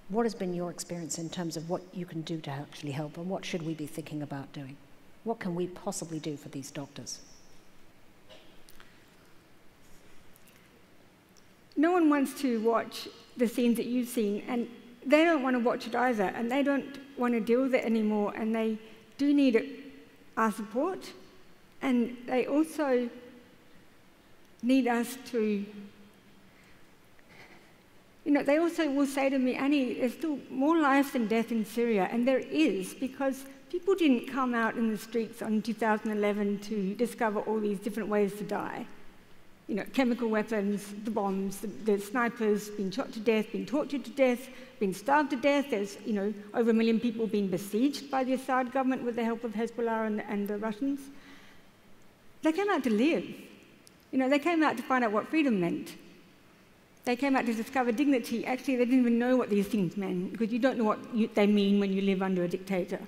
What has been your experience in terms of what you can do to actually help, and what should we be thinking about doing? What can we possibly do for these doctors? No one wants to watch the scenes that you've seen, and they don't want to watch it either, and they don't want to deal with it anymore, and they do need our support, and they also need us to, they also will say to me, Annie, there's still more life than death in Syria, and there is, because people didn't come out in the streets in 2011 to discover all these different ways to die. Chemical weapons, the bombs, the snipers, being shot to death, being tortured to death, being starved to death. There's, over 1 million people being besieged by the Assad government with the help of Hezbollah and the Russians. They came out to live. They came out to find out what freedom meant. They came out to discover dignity. Actually, they didn't even know what these things meant, because you don't know what they mean when you live under a dictator.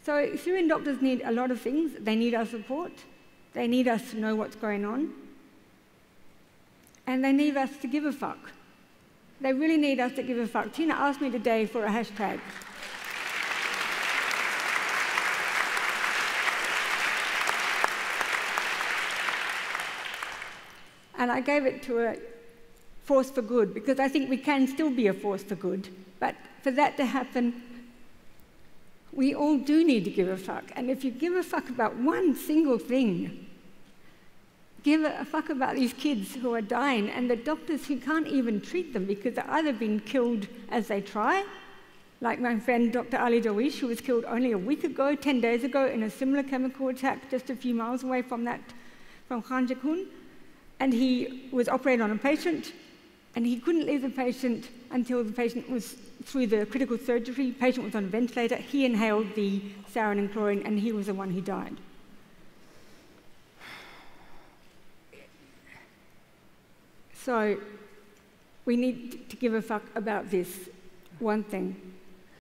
So Syrian doctors need a lot of things. They need our support. They need us to know what's going on. And they need us to give a fuck. They really need us to give a fuck. Tina asked me today for a hashtag. And I gave it to a force for good, because I think we can still be a force for good. But for that to happen, we all do need to give a fuck. And if you give a fuck about one single thing, give a fuck about these kids who are dying and the doctors who can't even treat them because they're either being killed as they try, like my friend Dr. Ali Dawish, who was killed only a week ago, 10 days ago, in a similar chemical attack just a few miles away from Khan Shaykhun. And he was operating on a patient, and he couldn't leave the patient until the patient was through the critical surgery. The patient was on a ventilator. He inhaled the sarin and chlorine, and he was the one who died. So we need to give a fuck about this one thing.